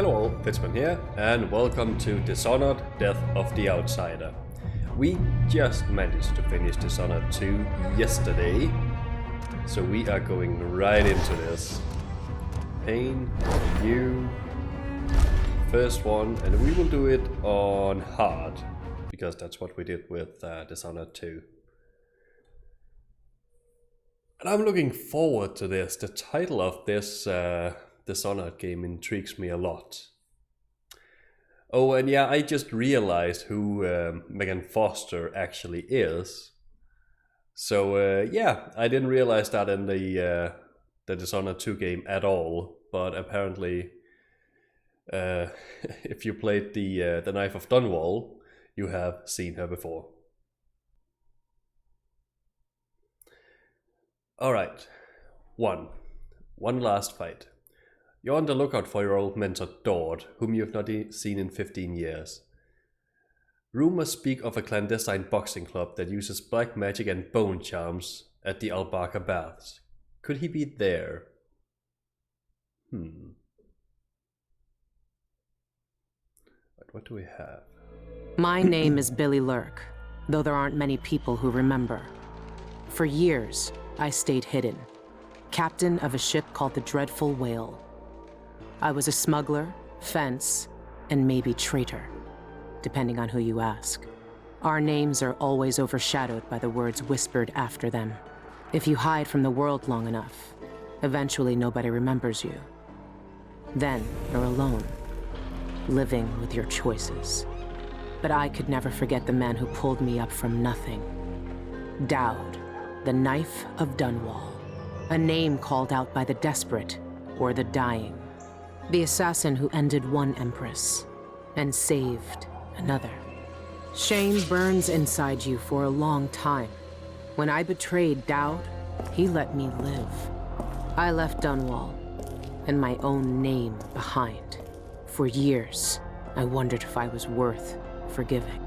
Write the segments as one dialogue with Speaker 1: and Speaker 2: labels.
Speaker 1: Hello, Fitzman here, and welcome to Dishonored, Death of the Outsider. We just managed to finish Dishonored 2 yesterday, so we are going right into this. Pain, new, first one, and we will do it on hard, because that's what we did with Dishonored 2. And I'm looking forward to this. The title of this Dishonored game intrigues me a lot. Oh, and yeah, I just realized who Megan Foster actually is. So yeah, I didn't realize that in the Dishonored 2 game at all. But apparently, if you played the Knife of Dunwall, you have seen her before. All right, one last fight. You're on the lookout for your old mentor, Dort, whom you have not seen in 15 years. Rumors speak of a clandestine boxing club that uses black magic and bone charms at the Albarca Baths. Could he be there? What do we have?
Speaker 2: My name is Billy Lurk, though there aren't many people who remember. For years, I stayed hidden, captain of a ship called the Dreadful Whale. I was a smuggler, fence, and maybe traitor, depending on who you ask. Our names are always overshadowed by the words whispered after them. If you hide from the world long enough, eventually nobody remembers you. Then you're alone, living with your choices. But I could never forget the man who pulled me up from nothing. Dowd, the Knife of Dunwall. A name called out by the desperate or the dying. The assassin who ended one empress and saved another. Shame burns inside you for a long time. When I betrayed Dowd, he let me live. I left Dunwall and my own name behind. For years, I wondered if I was worth forgiving.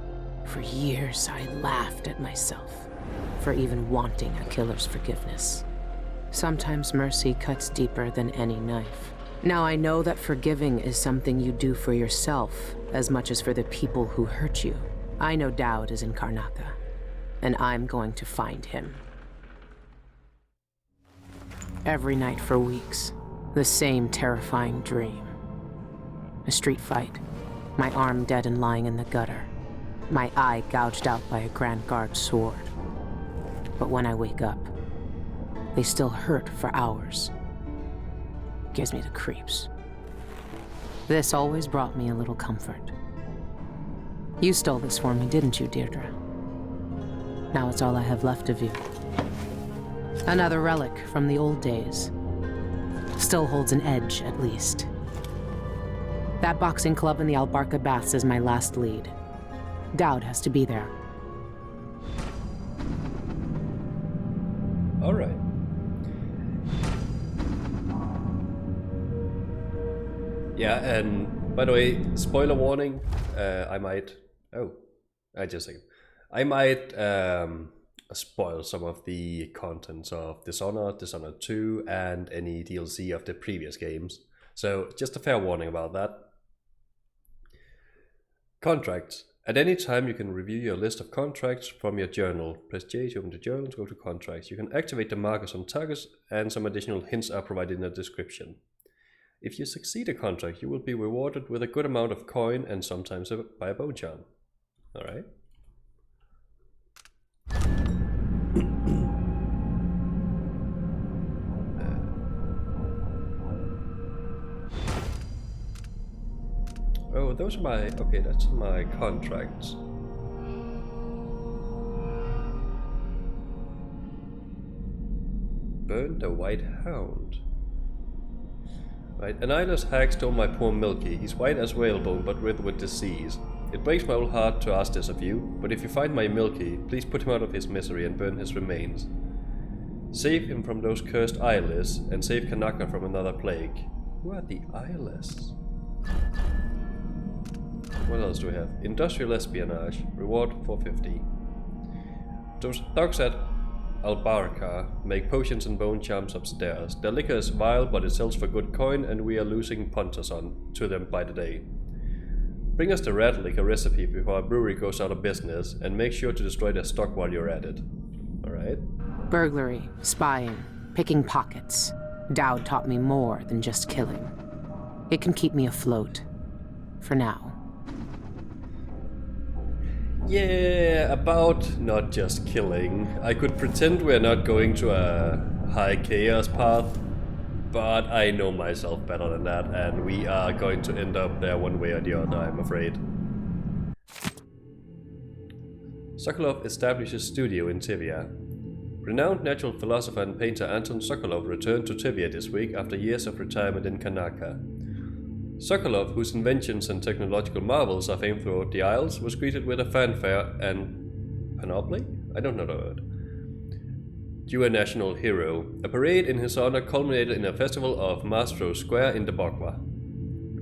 Speaker 2: For years, I laughed at myself for even wanting a killer's forgiveness. Sometimes mercy cuts deeper than any knife. Now I know that forgiving is something you do for yourself as much as for the people who hurt you. I know Dowd is in Karnaca, and I'm going to find him. Every night for weeks, the same terrifying dream. A street fight, my arm dead and lying in the gutter, my eye gouged out by a Grand Guard sword. But when I wake up, they still hurt for hours. Gives me the creeps. This always brought me a little comfort. You stole this for me, didn't you, Deirdre? Now it's all I have left of you. Another relic from the old days. Still holds an edge, at least. That boxing club in the Albarca Baths is my last lead. Dowd has to be there.
Speaker 1: All right. Yeah, and by the way, spoiler warning, I might spoil some of the contents of Dishonored, Dishonored 2, and any DLC of the previous games. So just a fair warning about that. Contracts. At any time you can review your list of contracts from your journal. Press J to open the journal to go to contracts. You can activate the markers on targets, and some additional hints are provided in the description. If you succeed a contract, you will be rewarded with a good amount of coin and sometimes by a bone charm. Alright. Oh, those are my... okay, that's my contracts. Burn the White Hound. Right, an eyeless hag stole my poor Milky. He's white as whalebone, but riddled with disease. It breaks my old heart to ask this of you, but if you find my Milky, please put him out of his misery and burn his remains. Save him from those cursed eyeless, and save Karnaca from another plague. Who are the eyeless? What else do we have? Industrial espionage. Reward 450. Those thugs at Albarca make potions and bone charms upstairs. Their liquor is vile, but it sells for good coin, and we are losing punters on to them by the day. Bring us the rat liquor recipe before our brewery goes out of business, and make sure to destroy their stock while you're at it. Alright?
Speaker 2: Burglary, spying, picking pockets. Dowd taught me more than just killing. It can keep me afloat. For now.
Speaker 1: Yeah, about not just killing. I could pretend we're not going to a high chaos path, but I know myself better than that, and we are going to end up there one way or the other, I'm afraid. Sokolov establishes studio in Tivia. Renowned natural philosopher and painter Anton Sokolov returned to Tivia this week after years of retirement in Kanaka. Sokolov, whose inventions and technological marvels are famed throughout the Isles, was greeted with a fanfare and panoply? I don't know the word. Due a national hero. A parade in his honor culminated in a festival of Mastro Square in the Bogwa,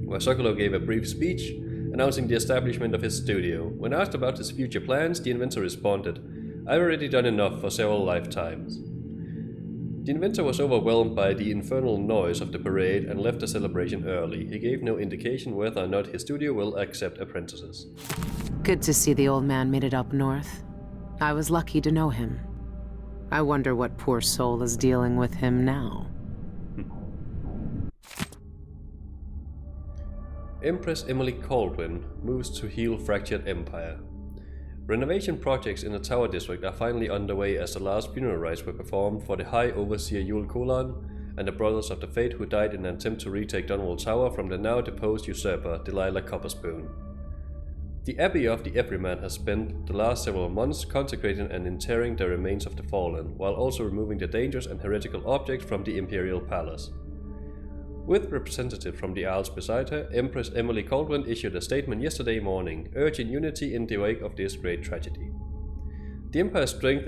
Speaker 1: where Sokolov gave a brief speech announcing the establishment of his studio. When asked about his future plans, the inventor responded, "I've already done enough for several lifetimes." The inventor was overwhelmed by the infernal noise of the parade and left the celebration early. He gave no indication whether or not his studio will accept apprentices.
Speaker 2: Good to see the old man made it up north. I was lucky to know him. I wonder what poor soul is dealing with him now.
Speaker 1: Empress Emily Caldwin moves to heal fractured empire. Renovation projects in the Tower District are finally underway as the last funeral rites were performed for the High Overseer Yul Kolan and the Brothers of the Faith who died in an attempt to retake Dunwall Tower from the now deposed usurper Delilah Copperspoon. The Abbey of the Everyman has spent the last several months consecrating and interring the remains of the fallen, while also removing the dangerous and heretical objects from the Imperial Palace. With representatives from the Isles beside her, Empress Emily Caldwin issued a statement yesterday morning, urging unity in the wake of this great tragedy. The Empire's strength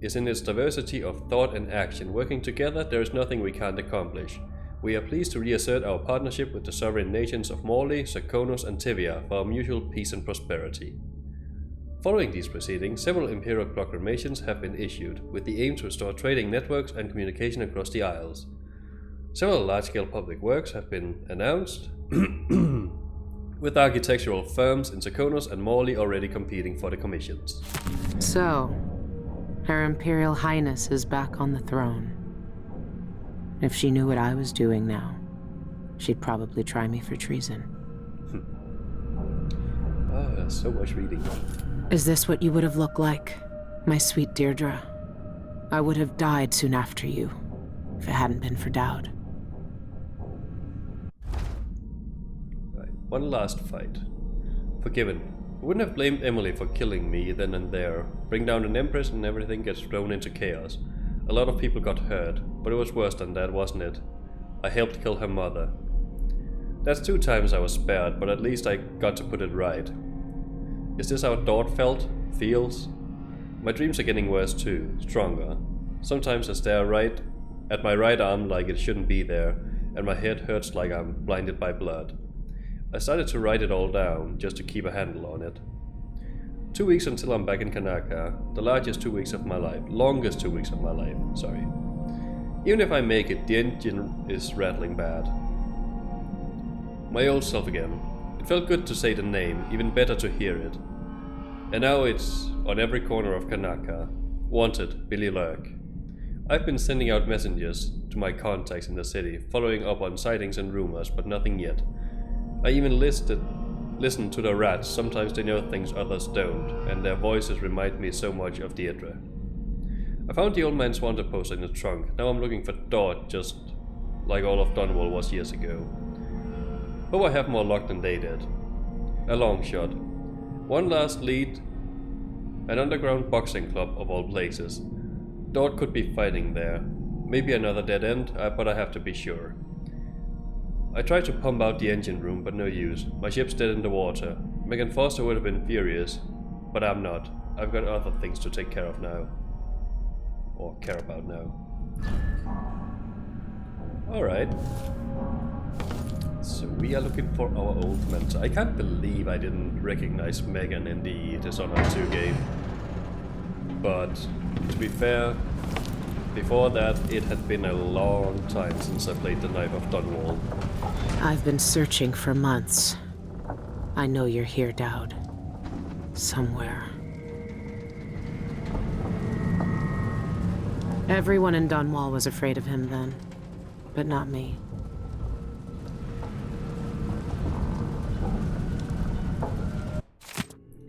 Speaker 1: is in its diversity of thought and action. Working together, there is nothing we can't accomplish. We are pleased to reassert our partnership with the sovereign nations of Morley, Serkonos, and Tivia for our mutual peace and prosperity. Following these proceedings, several imperial proclamations have been issued, with the aim to restore trading networks and communication across the Isles. Several large-scale public works have been announced, with architectural firms in Serkonos and Morley already competing for the commissions.
Speaker 2: So, Her Imperial Highness is back on the throne. If she knew what I was doing now, she'd probably try me for treason.
Speaker 1: So much reading.
Speaker 2: Is this what you would have looked like, my sweet Deirdre? I would have died soon after you, if it hadn't been for Dowd.
Speaker 1: Right, one last fight. Forgiven. I wouldn't have blamed Emily for killing me then and there. Bring down an empress and everything gets thrown into chaos. A lot of people got hurt, but it was worse than that, wasn't it? I helped kill her mother. That's 2 times I was spared, but at least I got to put it right. Is this how Dot feels? My dreams are getting worse too, stronger. Sometimes I stare right at my right arm like it shouldn't be there, and my head hurts like I'm blinded by blood. I started to write it all down, just to keep a handle on it. 2 weeks until I'm back in Kanaka, the largest 2 weeks of my life, longest 2 weeks of my life, sorry. Even if I make it, the engine is rattling bad. My old self again. It felt good to say the name, even better to hear it. And now it's on every corner of Kanaka. Wanted, Billy Lurk. I've been sending out messengers to my contacts in the city, following up on sightings and rumors, but nothing yet. I even listen to the rats, sometimes they know things others don't, and their voices remind me so much of Deirdre. I found the old man's wanted poster in the trunk. Now I'm looking for Dot, just like all of Dunwall was years ago. Hope I have more luck than they did. A long shot. One last lead. An underground boxing club of all places. Dot could be fighting there. Maybe another dead end, but I have to be sure. I tried to pump out the engine room, but no use. My ship's dead in the water. Megan Foster would have been furious, but I'm not. I've got other things to take care of now. Or care about now. Alright. So we are looking for our old mentor. I can't believe I didn't recognize Megan in the Dishonored 2 game. But To be fair, before that it had been a long time since I played the Knife of Dunwall.
Speaker 2: I've been searching for months. I know you're here, Dowd. Somewhere. Everyone in Dunwall was afraid of him then, but not me.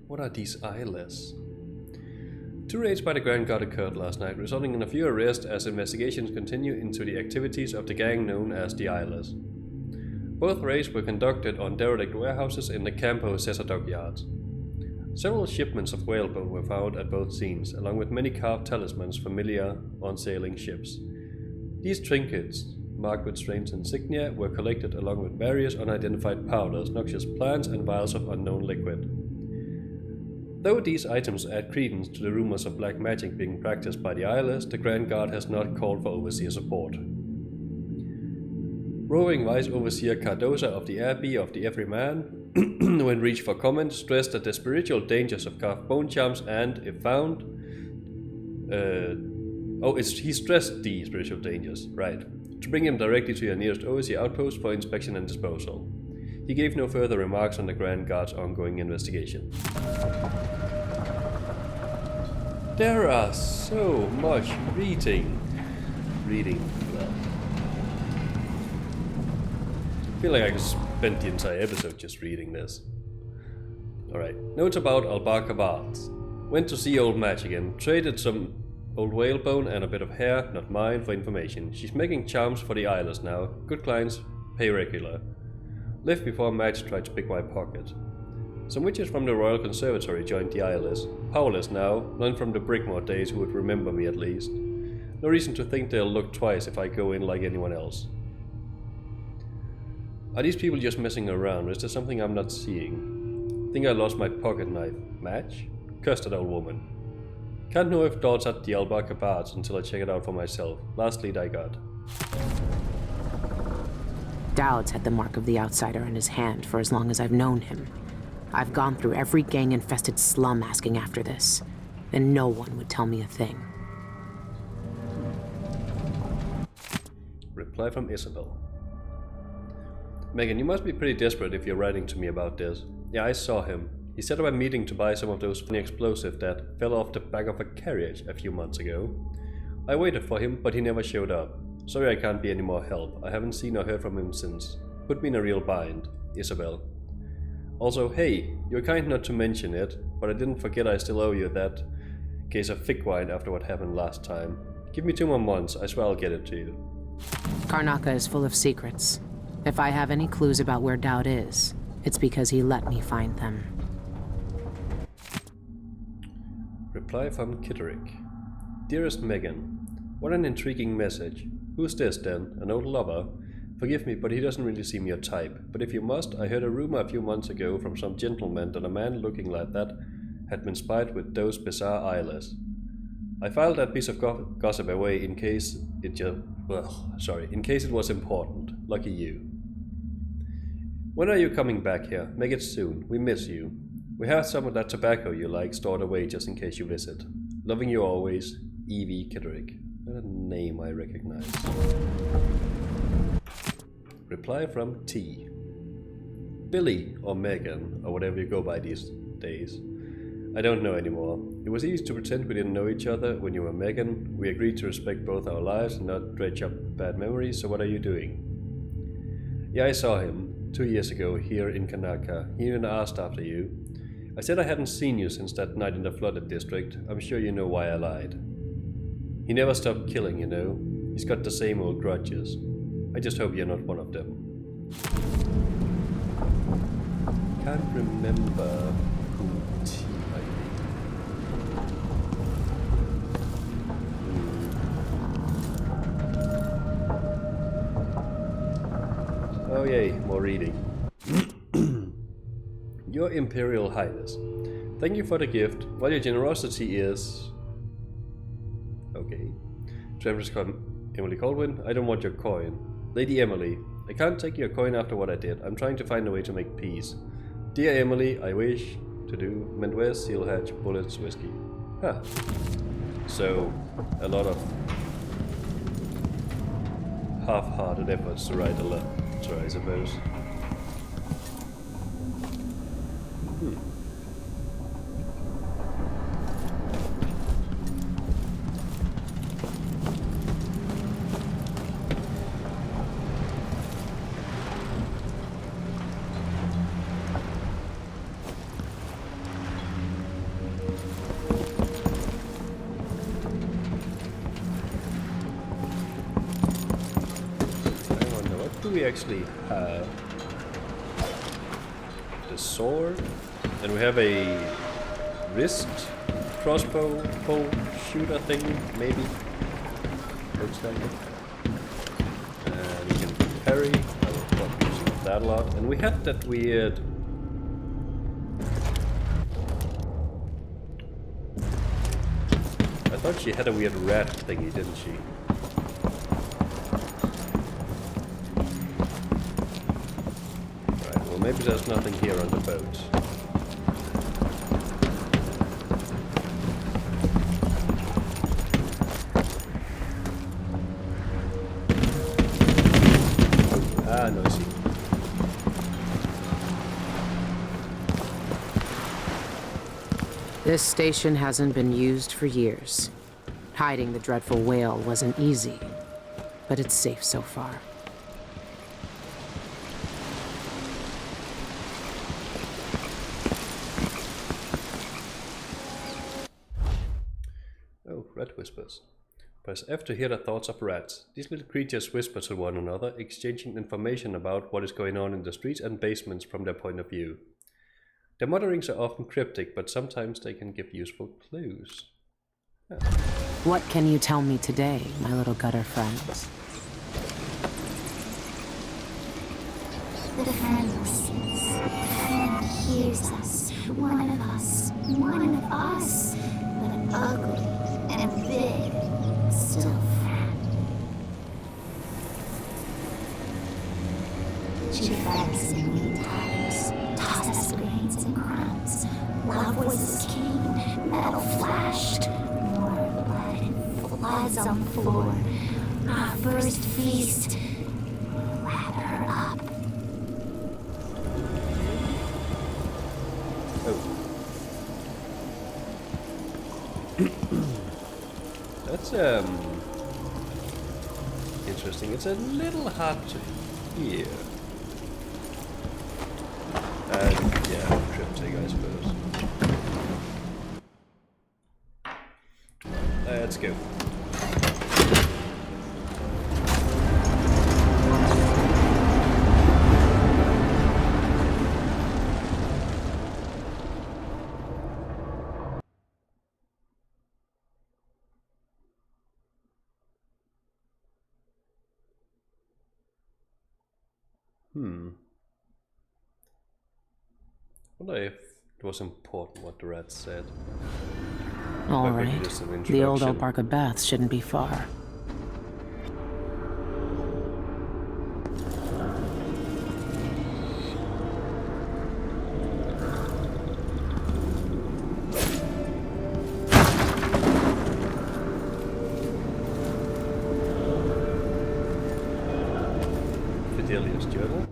Speaker 1: What are these eyeless? 2 raids by the Grand Guard occurred last night, resulting in a few arrests as investigations continue into the activities of the gang known as the Eyeless. Both raids were conducted on derelict warehouses in the Campo Cesar dockyards. Several shipments of whalebone were found at both scenes, along with many carved talismans familiar on sailing ships. These trinkets, marked with strange insignia, were collected along with various unidentified powders, noxious plants, and vials of unknown liquid. Though these items add credence to the rumors of black magic being practiced by the Eyeless, the Grand Guard has not called for overseer support. Roving Vice Overseer Cardoza of the Abbey of the Everyman, when reached for comment, stressed that the spiritual dangers of carved bone charms and, if found... he stressed the spiritual dangers, right, to bring him directly to your nearest overseer outpost for inspection and disposal. He gave no further remarks on the Grand Guard's ongoing investigation. There are so much reading. I feel like I could spend the entire episode just reading this. Alright, notes about Albarca Bards. Went to see old Madge again, traded some old whalebone and a bit of hair, not mine, for information. She's making charms for the Eyeless now. Good clients, pay regular. Left before Madge tried to pick my pocket. Some witches from the Royal Conservatory joined the Eyeless. Powerless now, none from the Brickmore days who would remember me at least. No reason to think they'll look twice if I go in like anyone else. Are these people just messing around, or is there something I'm not seeing? Think I lost my pocket knife. Madge? Curse that old woman. Can't know if Dot's at the Albarca Bards until I check it out for myself. Last lead I got.
Speaker 2: Dowd's had the mark of the outsider in his hand for as long as I've known him. I've gone through every gang-infested slum asking after this, and no one would tell me a thing.
Speaker 1: Reply from Isabel. Megan, you must be pretty desperate if you're writing to me about this. Yeah, I saw him. He set up a meeting to buy some of those funny explosives that fell off the back of a carriage a few months ago. I waited for him, but he never showed up. Sorry I can't be any more help. I haven't seen or heard from him since. Put me in a real bind. Isabel. Also, hey, you're kind not to mention it, but I didn't forget I still owe you that case of fig wine after what happened last time. Give me 2 more months, I swear I'll get it to you.
Speaker 2: Karnaca is full of secrets. If I have any clues about where Dowd is, it's because he let me find them.
Speaker 1: Reply from Kitterick. Dearest Megan, what an intriguing message. Who's this then? An old lover? Forgive me, but he doesn't really seem your type. But if you must, I heard a rumor a few months ago from some gentleman that a man looking like that had been spied with those bizarre eyeless. I filed that piece of gossip away in case it was important. Lucky you. When are you coming back here? Make it soon. We miss you. We have some of that tobacco you like stored away just in case you visit. Loving you always, Evie Kitterick. What a name I recognize. Reply from T. Billy, or Megan, or whatever you go by these days. I don't know anymore. It was easy to pretend we didn't know each other when you were Megan. We agreed to respect both our lives and not dredge up bad memories, so what are you doing? Yeah, I saw him 2 years ago here in Karnaca. He even asked after you. I said I hadn't seen you since that night in the flooded district. I'm sure you know why I lied. He never stopped killing, you know. He's got the same old grudges. I just hope you're not one of them. Can't remember who T might be. Oh yay, more reading. Your Imperial Highness, thank you for the gift. While your generosity is... Okay. Travis Emily Colwyn, I don't want your coin. Lady Emily, I can't take your coin after what I did. I'm trying to find a way to make peace. Dear Emily, I wish to do Mendwes, Seal Hatch, Bullets, Whiskey. Huh. So, a lot of half-hearted efforts to write a letter, I suppose. Do we actually have the sword, and we have a wrist crossbow bow shooter thing, maybe. Looks like it. And we can parry. I will not use that a lot. And we had that weird. I thought she had a weird rat thingy, didn't she? Maybe there's nothing here on the boat. Ah, no, I see.
Speaker 2: This station hasn't been used for years. Hiding the dreadful whale wasn't easy, but it's safe so far.
Speaker 1: Rat whispers. Press F to hear the thoughts of rats. These little creatures whisper to one another, exchanging information about what is going on in the streets and basements from their point of view. Their mutterings are often cryptic, but sometimes they can give useful clues. Yeah.
Speaker 2: What can you tell me today, my little gutter friends?
Speaker 3: The friend listens. The friend hears us. One of us. One of us. But ugly and big. Still friend. She friends in lean times. Tossed us grains and crumbs. Loud voices came. Metal flashed. More blood and floods on the floor. Our first feast. Wrap her up.
Speaker 1: That's interesting. It's a little hard to hear. And yeah, cryptic, I suppose. Let's go. I wonder if it was important what the rat said.
Speaker 2: All right. The old Albarca Baths shouldn't be far.
Speaker 1: Fidelia's journal.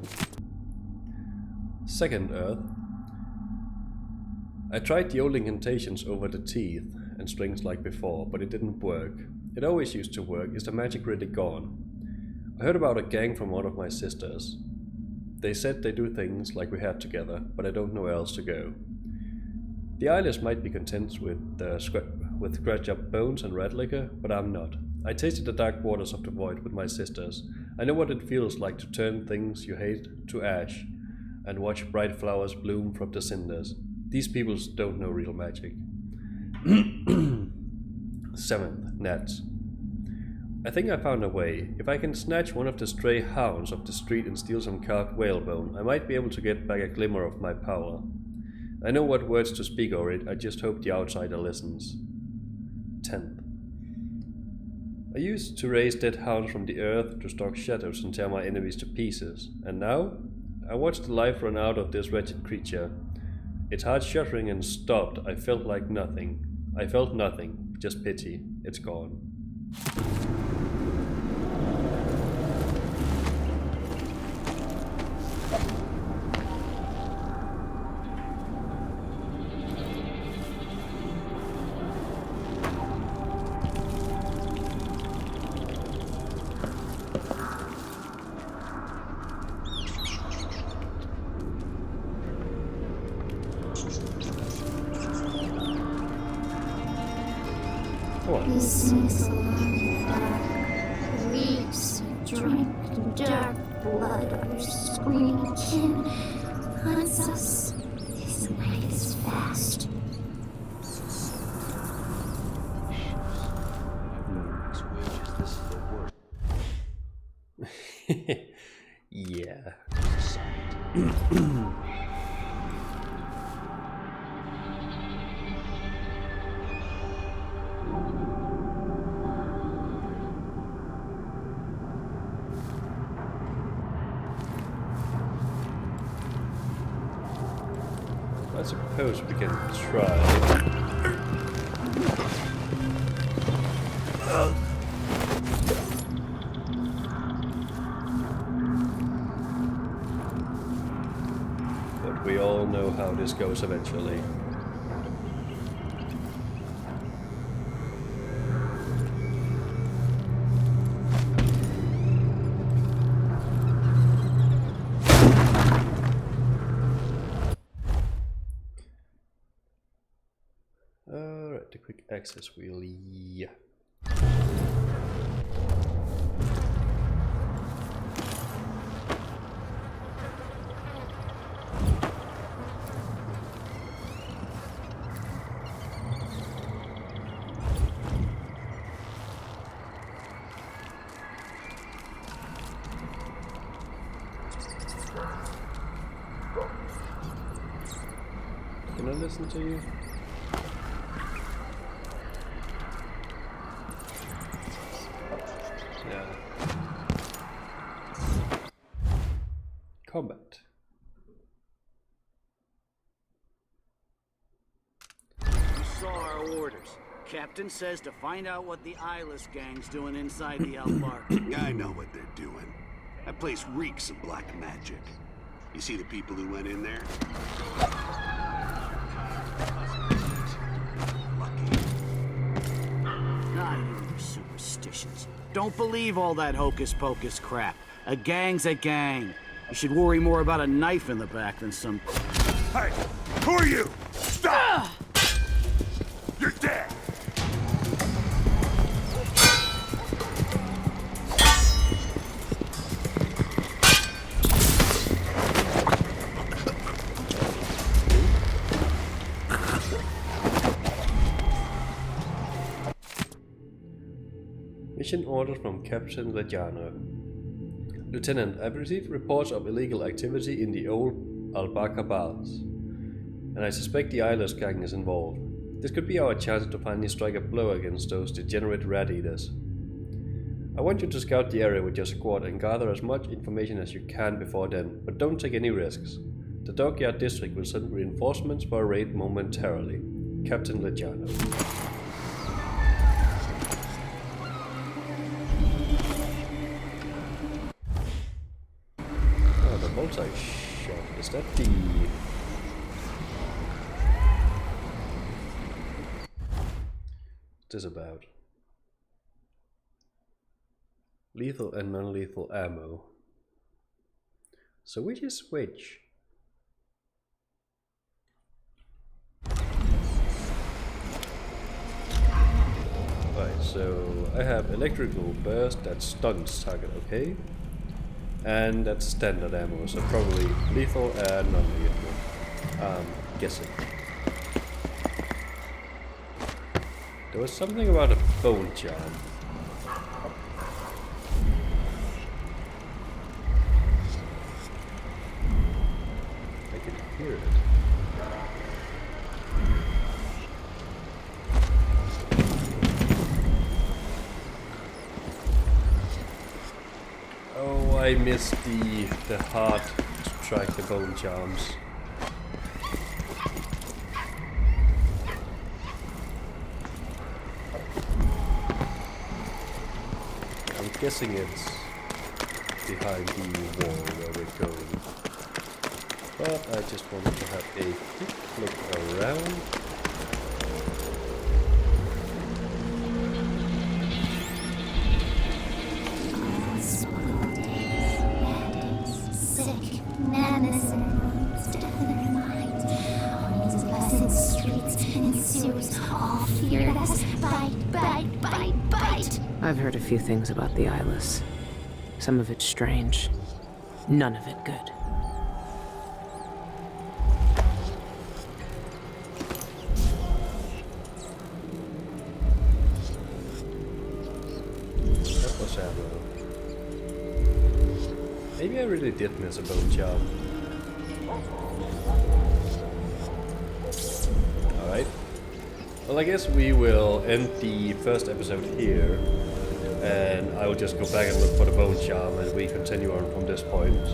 Speaker 1: Second Earth. I tried the old incantations over the teeth and strings like before, but it didn't work. It always used to work. Is the magic really gone? I heard about a gang from one of my sisters. They said they do things like we had together, but I don't know where else to go. The Eyeless might be content with scratch up bones and rat liquor, but I'm not. I tasted the dark waters of the void with my sisters. I know what it feels like to turn things you hate to ash and watch bright flowers bloom from the cinders. These peoples don't know real magic. 7th, Nets. I think I found a way. If I can snatch one of the stray hounds off the street and steal some carved whalebone, I might be able to get back a glimmer of my power. I know what words to speak over it, I just hope the outsider listens. 10th. I used to raise dead hounds from the earth to stalk shadows and tear my enemies to pieces, and now I watched the life run out of this wretched creature. Its heart shuddering and stopped. I felt nothing, Just pity, it's gone.
Speaker 3: This is leaves drink dark blood of your screaming kin. Hunts us. His night is fast.
Speaker 1: Yeah. I suppose we can try. But we all know how this goes eventually. Alright, the quick access wheel, yeah. Can I listen to you? Yeah. Combat.
Speaker 4: You saw our orders. Captain says to find out what the eyeless gang's doing inside the Outmark.
Speaker 5: I know what they're doing. That place reeks of black magic. You see the people who went in there? Lucky.
Speaker 4: Not even your superstitions. Don't believe all that hocus-pocus crap. A gang's a gang. You should worry more about a knife in the back than some...
Speaker 5: Hey! Who are you? Stop! You're dead!
Speaker 1: Mission order from Captain Dishonored. Lieutenant, I've received reports of illegal activity in the old Albaca Baths, and I suspect the eyeless gang is involved. This could be our chance to finally strike a blow against those degenerate rat eaters. I want you to scout the area with your squad and gather as much information as you can before then, but don't take any risks. The Dockyard District will send reinforcements for a raid momentarily. Captain Dishonored. Multi-shot, is that the... What's this about? Lethal and non-lethal ammo. So which is which? Right, so I have electrical burst that stuns target, okay? And that's standard ammo, so probably lethal and non-lethal. Guessing. There was something about a bone charm. I can hear it. Oh, I missed the heart to track the bone charms. guessing it's behind the wall where we're going. But I just wanted to have a quick look around.
Speaker 3: Sick, madness in their minds, death in their minds. Horns of us in streets and sewers, all feared us. Bite, bite, bite, bite.
Speaker 2: I've heard a few things about the eyeless. Some of it strange. None of it good.
Speaker 1: That was ammo. Maybe I really did miss a bone job. Alright. Well, I guess we will end the first episode here. And I will just go back and look for the bone charm and we continue on from this point.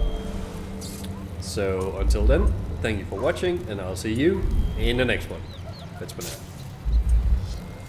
Speaker 1: So until then, thank you for watching and I'll see you in the next one. That's for now.